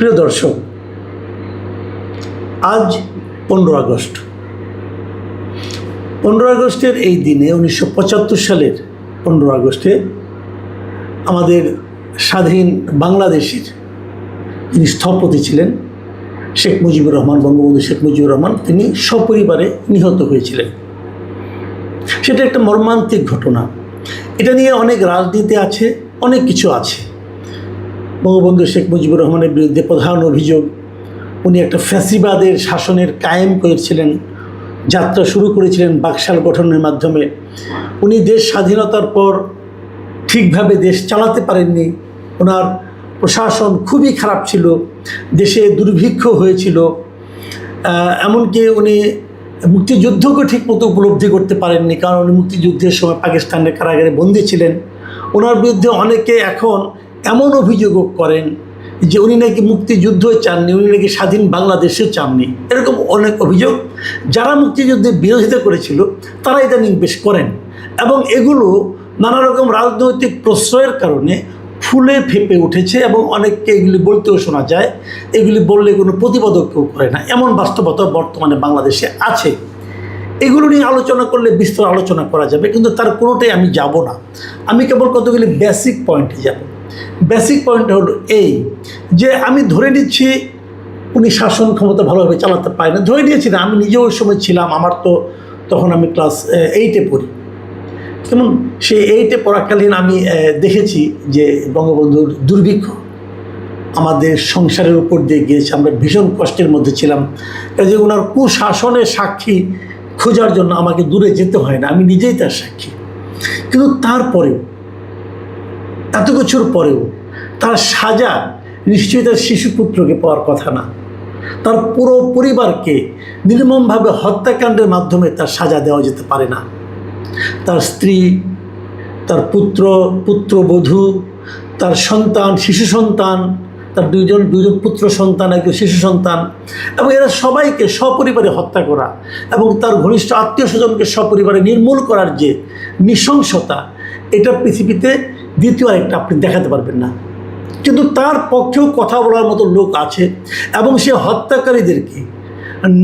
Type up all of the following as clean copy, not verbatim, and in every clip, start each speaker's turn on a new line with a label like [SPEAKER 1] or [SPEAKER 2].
[SPEAKER 1] প্রিয় দর্শক, আজ 15 আগস্ট। 15 আগস্টের এই দিনে 1975 সালের 15 আগস্টে আমাদের স্বাধীন বাংলাদেশের যিনি স্থপতি ছিলেন শেখ মুজিবুর রহমান, বঙ্গবন্ধু শেখ মুজিবুর রহমান, তিনি সপরিবারে নিহত হয়েছিলেন। সেটা একটা মর্মান্তিক ঘটনা। এটা নিয়ে অনেক রাজনীতি আছে, অনেক কিছু আছে। বঙ্গবন্ধু শেখ মুজিবুর রহমানের বিরুদ্ধে প্রধান অভিযোগ, উনি একটা ফ্যাসিবাদের শাসনের কায়েম করেছিলেন, যাত্রা শুরু করেছিলেন বাকশাল গঠনের মাধ্যমে। উনি দেশ স্বাধীনতার পর ঠিকভাবে দেশ চালাতে পারেননি, ওনার প্রশাসন খুবই খারাপ ছিল, দেশে দুর্ভিক্ষ হয়েছিল, এমনকি উনি মুক্তিযুদ্ধকে ঠিকমতো উপলব্ধি করতে পারেননি, কারণ উনি মুক্তিযুদ্ধের সময় পাকিস্তানের কারাগারে বন্দী ছিলেন। ওনার বিরুদ্ধে অনেকে এখন এমন অভিযোগও করেন যে উনি নাকি মুক্তিযুদ্ধ চাননি, উনি নাকি স্বাধীন বাংলাদেশও চাননি। এরকম অনেক অভিযোগ যারা মুক্তিযুদ্ধের বিরোধিতা করেছিল তারা ইদানিং বেশ করেন, এবং এগুলো নানা রকম রাজনৈতিক প্রশ্রয়ের কারণে ফুলে ফেঁপে উঠেছে, এবং অনেককে এগুলি বলতেও শোনা যায়। এগুলি বললে কোনো প্রতিবাদক কেউ করে না, এমন বাস্তবতা বর্তমানে বাংলাদেশে আছে। এগুলো নিয়ে আলোচনা করলে বিস্তর আলোচনা করা যাবে, কিন্তু তার কোনোটাই আমি যাব না। আমি কেবল কতগুলি বেসিক পয়েন্টে যাব। বেসিক পয়েন্টটা হলো এই যে আমি ধরে নিচ্ছি উনি শাসন ক্ষমতা ভালোভাবে চালাতে পারেন না, ধরে নিয়েছি না। আমি নিজেও ওই সময় ছিলাম, আমার তো তখন আমি ক্লাস 8-এ পড়ি। যেমন সেই 8-এ পড়াকালীন আমি দেখেছি যে বঙ্গবন্ধুর দুর্ভিক্ষ আমাদের সংসারের উপর দিয়ে গিয়েছে, আমরা ভীষণ কষ্টের মধ্যে ছিলাম। কাজে ওনার কুশাসনের সাক্ষী খোঁজার জন্য আমাকে দূরে যেতে হয় না, আমি নিজেই তার সাক্ষী। কিন্তু তারপরেও, এত কিছুর পরেও তার সাজা নিশ্চয়ই তার শিশুপুত্রকে পাওয়ার কথা না। তার পুরো পরিবারকে নির্মমভাবে হত্যাকাণ্ডের মাধ্যমে তার সাজা দেওয়া যেতে পারে না। তার স্ত্রী, তার পুত্রবধূ, তার সন্তান, শিশু সন্তান, তার দুইজন পুত্র সন্তান, একজন শিশু সন্তান, এবং এরা সবাইকে সপরিবারে হত্যা করা এবং তার ঘনিষ্ঠ আত্মীয় স্বজনকে সপরিবারে নির্মূল করার যে নৃশংসতা, এটা পৃথিবীতে দ্বিতীয় আরেকটা আপনি দেখাতে পারবেন না। কিন্তু তার পক্ষেও কথা বলার মতো লোক আছে, এবং সে হত্যাকারীদেরকে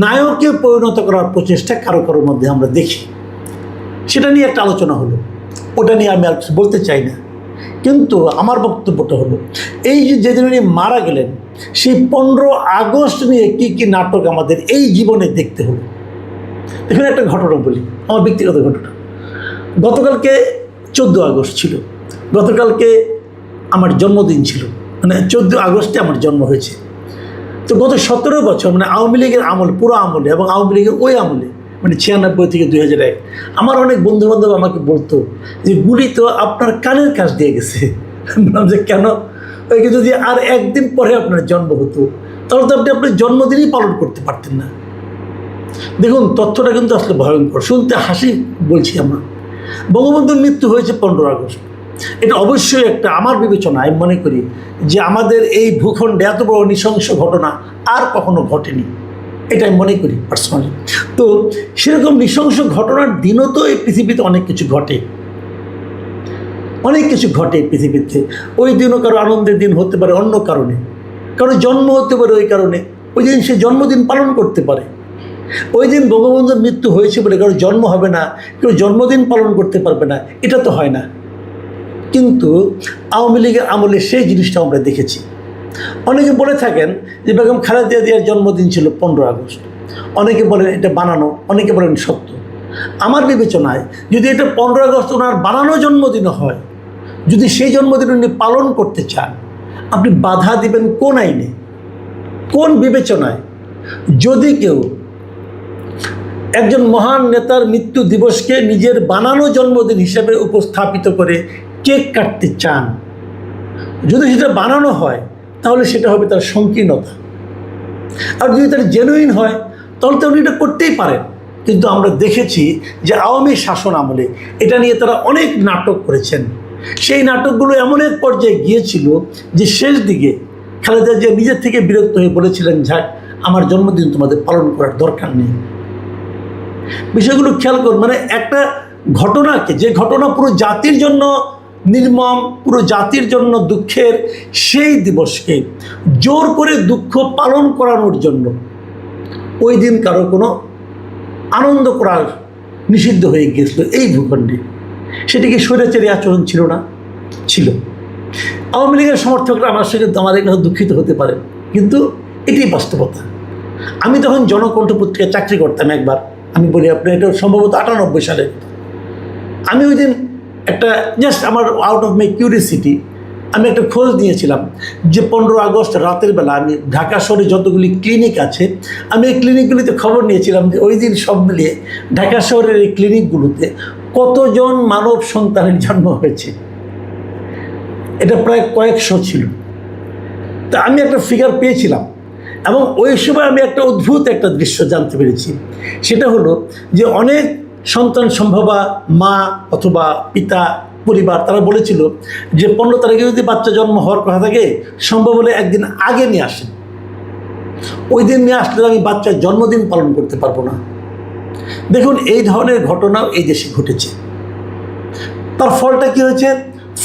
[SPEAKER 1] নায়কে পরিণত করার প্রচেষ্টা কারো কারোর মধ্যে আমরা দেখি। সেটা নিয়ে একটা আলোচনা হলো, ওটা নিয়ে আমি আর কিছু বলতে চাই না। কিন্তু আমার বক্তব্যটা হলো এই যে যেদিন উনি মারা গেলেন, সেই 15 আগস্ট নিয়ে কী কী নাটক আমাদের এই জীবনে দেখতে হলো। এখানে একটা ঘটনা বলি, আমার ব্যক্তিগত ঘটনা। গতকালকে 14 আগস্ট ছিল, গতকালকে আমার জন্মদিন ছিল, মানে 14 আগস্টে আমার জন্ম হয়েছে। তো গত 17 বছর মানে আওয়ামী লীগের আমল, পুরো আমলে, এবং আওয়ামী লীগের ওই আমলে, মানে 96 থেকে 2001, আমার অনেক বন্ধুবান্ধব আমাকে বলতো যে গুলি তো আপনার কানের কাছ দিয়ে গেছে। বললাম যে কেন? ওই যদি আর একদিন পরে আপনার জন্ম হতো তাহলে তো আপনি আপনার জন্মদিনই পালন করতে পারতেন না। দেখুন, তথ্যটা কিন্তু আসলে ভয়ঙ্কর, শুনতে হাসি বলছি আমরা। বঙ্গবন্ধুর মৃত্যু হয়েছে 15 আগস্ট। এটা অবশ্যই একটা, আমার বিবেচনায় আমি মনে করি যে আমাদের এই ভূখণ্ডে এত বড় নৃশংস ঘটনা আর কখনো ঘটেনি, এটা আমি মনে করি পার্সোনালি। তো সেরকম নৃশংস ঘটনার দিনও তো এই পৃথিবীতে অনেক কিছু ঘটে, অনেক কিছু ঘটে পৃথিবীতে। ওই দিনও কারো আনন্দের দিন হতে পারে অন্য কারণে, কারো জন্ম হতে পারে ওই কারণে, ওই দিন সে জন্মদিন পালন করতে পারে। ওই দিন বঙ্গবন্ধুর মৃত্যু হয়েছে বলে কারো জন্ম হবে না, কেউ জন্মদিন পালন করতে পারবে না, এটা তো হয় না। কিন্তু আওয়ামী লীগের আমলে সেই জিনিসটা আমরা দেখেছি। অনেকে বলে থাকেন যে বেগম খালেদা জিয়ার জন্মদিন ছিল 15 আগস্ট, অনেকে বলেন এটা বানানো, অনেকে বলেন সত্য। আমার বিবেচনায় যদি এটা 15 আগস্ট ওনার বানানো জন্মদিনও হয়, যদি সেই জন্মদিন উনি পালন করতে চান, আপনি বাধা দিবেন কোন আইনে, কোন বিবেচনায়? যদি কেউ একজন মহান নেতার মৃত্যু দিবসকে নিজের বানানো জন্মদিন হিসেবে উপস্থাপিত করে কেক কাটতে চান, যদি সেটা বানানো হয় তাহলে সেটা হবে তার সংকীর্ণতা। আর যদি তার জেনুইন হয় তাহলে তো উনি এটা করতেই পারেন। কিন্তু আমরা দেখেছি যে আওয়ামী শাসন আমলে এটা নিয়ে তারা অনেক নাটক করেছেন। সেই নাটকগুলো এমন এক পর্যায়ে গিয়েছিল যে শেষ দিকে খালেদা জিয়া নিজের থেকে বিরক্ত হয়ে বলেছিলেন, যাক আমার জন্মদিন তোমাদের পালন করার দরকার নেই। বিষয়গুলো খেয়াল করুন, মানে একটা ঘটনাকে, যে ঘটনা পুরো জাতির জন্য নির্মম, পুরো জাতির জন্য দুঃখের সেই দিবসকে জোর করে দুঃখ পালন করানোর জন্য ওই দিন কারো কোনো আনন্দ করার নিষিদ্ধ হয়ে গিয়েছিল এই ভূখণ্ডে। সেটি কি স্বৈরাচারী আচরণ ছিল না? ছিল। আওয়ামী লীগের সমর্থকরা আমার সঙ্গে আমাদের কথা দুঃখিত হতে পারেন, কিন্তু এটাই বাস্তবতা। আমি তখন জনকণ্ঠ পত্রিকায় চাকরি করতাম একবার, আমি বলি আপনার, এটা সম্ভবত 98 সালে। আমি ওই দিন একটা জাস্ট আমার আউট অফ মাই কিউরিয়াসিটি আমি একটা খোঁজ নিয়েছিলাম যে 15 আগস্ট রাতের বেলা আমি ঢাকা শহরে যতগুলি ক্লিনিক আছে আমি এই ক্লিনিকগুলিতে খবর নিয়েছিলাম যে ওই দিন সব মিলিয়ে ঢাকা শহরের এই ক্লিনিকগুলোতে কতজন মানব সন্তানের জন্ম হয়েছে। এটা প্রায় কয়েকশো ছিল। তা আমি একটা ফিগার পেয়েছিলাম এবং ওই সময় আমি একটা অদ্ভুত একটা দৃশ্য জানতে পেরেছি। সেটা হলো যে অনেক সন্তান সম্ভবা মা অথবা পিতা পরিবার তারা বলেছিল যে 15 তারিখে যদি বাচ্চা জন্ম হওয়ার কথা থাকে সম্ভব হলে একদিন আগে নিয়ে আসেন, ওই দিন নিয়ে আসলে আমি বাচ্চার জন্মদিন পালন করতে পারবো না। দেখুন, এই ধরনের ঘটনাও এই দেশে ঘটেছে। তার ফলটা কি হয়েছে?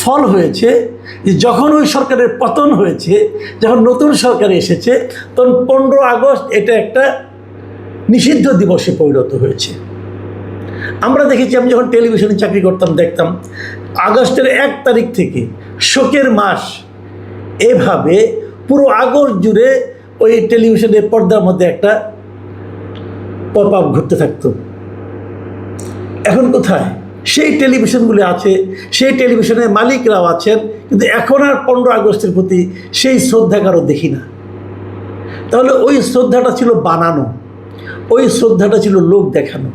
[SPEAKER 1] ফল হয়েছে যে যখন ওই সরকারের পতন হয়েছে, যখন নতুন সরকার এসেছে, তখন 15 আগস্ট এটা একটা নিষিদ্ধ দিবসে পরিণত হয়েছে। আমরা দেখেছি, আমি যখন টেলিভিশনে চাকরি করতাম দেখতাম আগস্টের 1 তারিখ থেকে শোকের মাস এভাবে পুরো আগস্ট জুড়ে ওই টেলিভিশনের পর্দার মধ্যে একটা পপ আপ ঘুরতে থাকতো। এখন কোথায় সেই টেলিভিশনগুলি? আছে, সেই টেলিভিশনের মালিকরাও আছেন, কিন্তু এখন আর 15 আগস্টের প্রতি সেই শ্রদ্ধা কারো দেখি না। তাহলে ওই শ্রদ্ধাটা ছিল বানানো, ওই শ্রদ্ধাটা ছিল লোক দেখানো।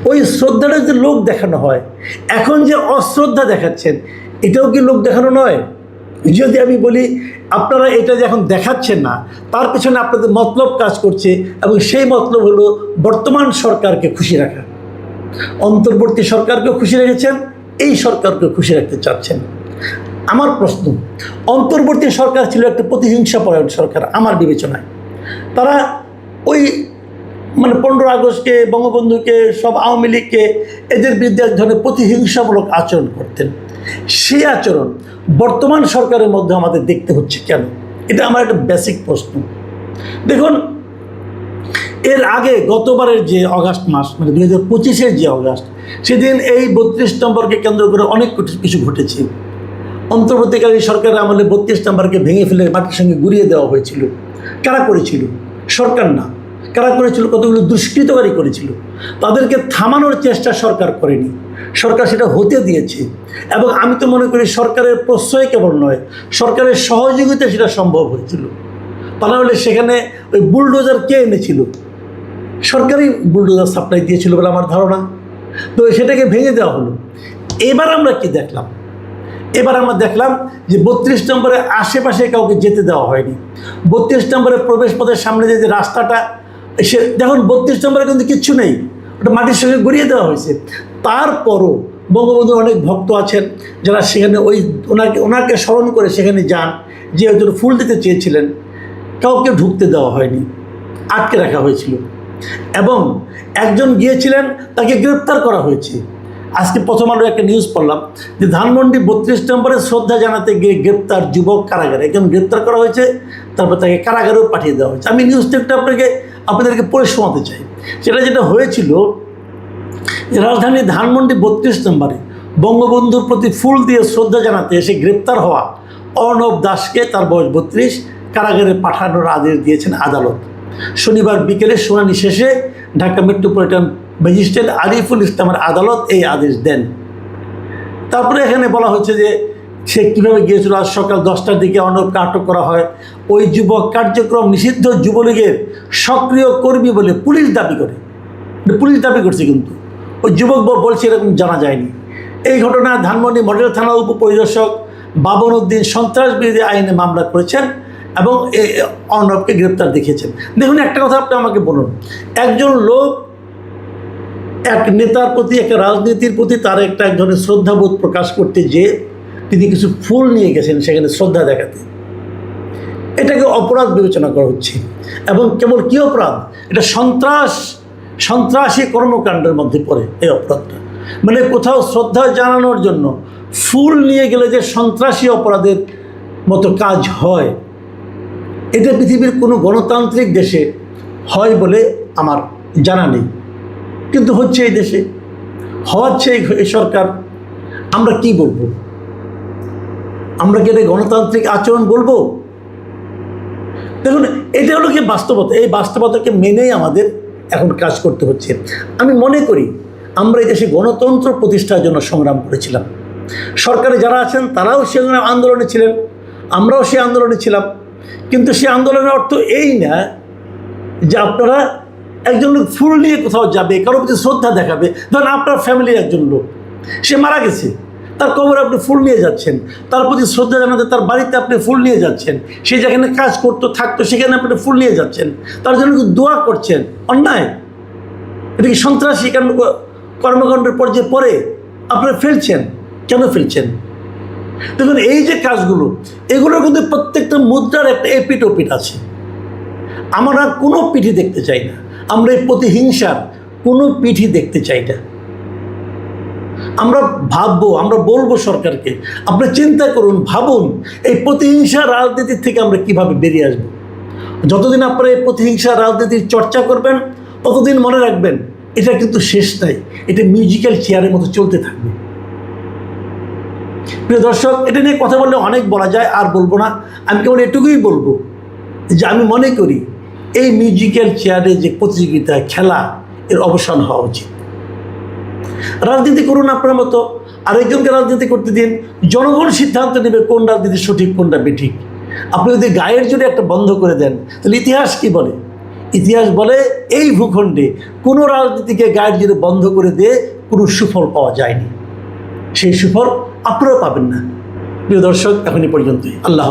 [SPEAKER 1] ওই শ্রদ্ধাটা যদি লোক দেখানো হয়, এখন যে অশ্রদ্ধা দেখাচ্ছেন এটাও কি লোক দেখানো নয়? যদি আমি বলি আপনারা এটা যে এখন দেখাচ্ছেন না, তার পেছনে আপনাদের মতলব কাজ করছে, এবং সেই মতলব হলো বর্তমান সরকারকে খুশি রাখা। অন্তর্বর্তী সরকারকেও খুশি রেখেছেন, এই সরকারকেও খুশি রাখতে চাচ্ছেন। আমার প্রশ্ন, অন্তর্বর্তী সরকার ছিল একটা প্রতিহিংসাপরায়ণ সরকার আমার বিবেচনায়। তারা ওই 15 আগস্টকে, বঙ্গবন্ধুকে, সব আওয়ামী লীগকে, এদের বিরুদ্ধে এক ধরনের প্রতিহিংসামূলক আচরণ করতেন। সেই আচরণ বর্তমান সরকারের মধ্যে আমাদের দেখতে হচ্ছে কেন? এটা আমার একটা বেসিক প্রশ্ন। দেখুন, এর আগে গতবারের যে অগাস্ট মাস, 2025-এর যে অগাস্ট, সেদিন এই 32 নম্বরকে কেন্দ্র করে অনেক কিছু ঘটেছে। অন্তর্বর্তীকালীন সরকারের আমলে 32 নম্বরকে ভেঙে ফেলে মাটির সঙ্গে গুঁড়িয়ে দেওয়া হয়েছিল। কারা করেছিল? সরকার না। কারা করেছিল? কতগুলো দুষ্কৃতকারী করেছিল। তাদেরকে থামানোর চেষ্টা সরকার করেনি, সরকার সেটা হতে দিয়েছে। এবং আমি তো মনে করি সরকারের প্রশ্রয় কেবল নয়, সরকারের সহযোগিতা সেটা সম্ভব হয়েছিল। তা না হলে সেখানে ওই বুলডোজার কে এনেছিল? সরকারই বুলডোজার সাপ্লাই দিয়েছিল বলে আমার ধারণা। তো সেটাকে ভেঙে দেওয়া হলো। এবার আমরা কি দেখলাম? এবার আমরা দেখলাম যে 32 নম্বরের আশেপাশে কাউকে যেতে দেওয়া হয়নি। 32 নম্বরের প্রবেশ পথের সামনে যে রাস্তাটা, সে দেখুন 32 নম্বরে কিন্তু কিচ্ছু নেই, ওটা মাটির সঙ্গে গড়িয়ে দেওয়া হয়েছে। তারপরও বঙ্গবন্ধুর অনেক ভক্ত আছেন যারা সেখানে ওনাকে স্মরণ করে সেখানে যান, যে হয়তো ফুল দিতে চেয়েছিলেন, কাউকে ঢুকতে দেওয়া হয়নি, আটকে রাখা হয়েছিল। এবং একজন গিয়েছিলেন, তাকে গ্রেপ্তার করা হয়েছে। আজকে প্রথম আলো একটা নিউজ পড়লাম যে ধানমন্ডি 32 নম্বরে শ্রদ্ধা জানাতে গিয়ে গ্রেপ্তার যুবক কারাগারে, একজন গ্রেপ্তার করা হয়েছে, তারপর তাকে কারাগারেও পাঠিয়ে দেওয়া হয়েছে। আমি নিউজটা একটু আপনাদেরকে পড়ে শোনাতে চাই। যেটা হয়েছিল, রাজধানী ধানমন্ডি 32 নম্বরে বঙ্গবন্ধুর প্রতি ফুল দিয়ে শ্রদ্ধা জানাতে এসে গ্রেপ্তার হওয়া অর্ণব দাসকে, তার বয়স 32, কারাগারে পাঠানোর আদেশ দিয়েছেন আদালত। শনিবার বিকেলে শুনানি শেষে ঢাকা মেট্রোপলিটন ম্যাজিস্ট্রেট আরিফুল ইসলামের আদালত এই আদেশ দেন। তারপরে এখানে বলা হচ্ছে যে সে কীভাবে গিয়েছিল। আজ সকাল 10টার দিকে অর্ণবকে আটক করা হয়। ওই যুবক কার্যক্রম নিষিদ্ধ যুবলীগের সক্রিয় কর্মী বলে পুলিশ দাবি করে। পুলিশ দাবি করছে, কিন্তু ওই যুবক বলছে এরকম জানা যায়নি। এই ঘটনায় ধানমন্ডি মডেল থানা উপপরিদর্শক বাবন উদ্দিন সন্ত্রাস বিরোধী আইনে মামলা করেছেন এবং অর্ণবকে গ্রেপ্তার দেখিয়েছেন। দেখুন, একটা কথা আপনি আমাকে বলুন, একজন লোক এক নেতার প্রতি, একটা রাজনীতির প্রতি তার এক ধরনের শ্রদ্ধাবোধ প্রকাশ করতে যে তিনি কিছু ফুল নিয়ে গেছেন সেখানে শ্রদ্ধা দেখাতে, এটাকে অপরাধ বিবেচনা করা হচ্ছে। এবং কেবল কী অপরাধ? এটা সন্ত্রাসী কর্মকাণ্ডের মধ্যে পড়ে এই অপরাধটা। কোথাও শ্রদ্ধা জানানোর জন্য ফুল নিয়ে গেলে যে সন্ত্রাসী অপরাধের মতো কাজ হয়, এটা পৃথিবীর কোনো গণতান্ত্রিক দেশে হয় বলে আমার জানা নেই, কিন্তু হচ্ছে এই দেশে, হওয়াচ্ছে এই সরকার। আমরা কি বলবো? আমরা কি এটা গণতান্ত্রিক আচরণ বলবো? দেখুন, এটা হলো কি বাস্তবতা। এই বাস্তবতাকে মেনেই আমাদের এখন কাজ করতে হচ্ছে। আমি মনে করি আমরা এই দেশে গণতন্ত্র প্রতিষ্ঠার জন্য সংগ্রাম করেছিলাম। সরকারে যারা আছেন তারাও সে আন্দোলনে ছিলেন, আমরাও সে আন্দোলনে ছিলাম। কিন্তু সে আন্দোলনের অর্থ এই না যে আপনারা একজন লোক ফুল নিয়ে কোথাও যাবে, কারোর প্রতি শ্রদ্ধা দেখাবে। ধরেন আপনার ফ্যামিলির একজন লোক, সে মারা গেছে, তার কবরে আপনি ফুল নিয়ে যাচ্ছেন, তার প্রতি শ্রদ্ধা জানাতে তার বাড়িতে আপনি ফুল নিয়ে যাচ্ছেন, সে যেখানে কাজ করতো থাকতো সেখানে আপনি ফুল নিয়ে যাচ্ছেন, তার জন্য দোয়া করছেন। অন্যায়? এটা কি সন্ত্রাসী কর্মকাণ্ডের পর্যায়ে পরে আপনারা ফেলছেন? কেন ফেলছেন? দেখুন, এই যে কাজগুলো, এগুলোর কিন্তু প্রত্যেকটা মুদ্রার একটা এপিঠ ওপিঠ আছে। আমরা কোনো পিঠি দেখতে চাই না, আমরা এই প্রতিহিংসার কোনো পিঠি দেখতে চাই না। আমরা ভাববো, আমরা বলবো সরকারকে, আপনি চিন্তা করুন, ভাবুন এই প্রতিহিংসা রাজনীতির থেকে আমরা কিভাবে বেরিয়ে আসবো। যতদিন আপনারা এই প্রতিহিংসা রাজনীতির চর্চা করবেন, ততদিন মনে রাখবেন এটা কিন্তু শেষ নাই, এটা মিউজিক্যাল চেয়ারের মতো চলতে থাকবে। প্রিয় দর্শক, এটা নিয়ে কথা বললে অনেক বলা যায়, আর বলবো না। আমি কেবল এটুকুই বলবো যে আমি মনে করি এই মিউজিক্যাল চেয়ারে যে প্রতিযোগিতা, খেলা, এর অবসান হওয়া উচিত। রাজনীতি করুন আপনার মতো, আরেকজনকে রাজনীতি করতে দিন। জনগণ সিদ্ধান্ত নেবে কোন রাজনীতি সঠিক, কোনটা বেঠিক। আপনি যদি গায়ের জোরে একটা বন্ধ করে দেন, তাহলে ইতিহাস কি বলে? ইতিহাস বলে এই ভূখণ্ডে কোনো রাজনীতিকে গায়ের জোরে বন্ধ করে দিয়ে কোনো সুফল পাওয়া যায়নি। সেই সুফল আপনারাও পাবেন না। প্রিয় দর্শক, এখনই পর্যন্তই। আল্লাহ।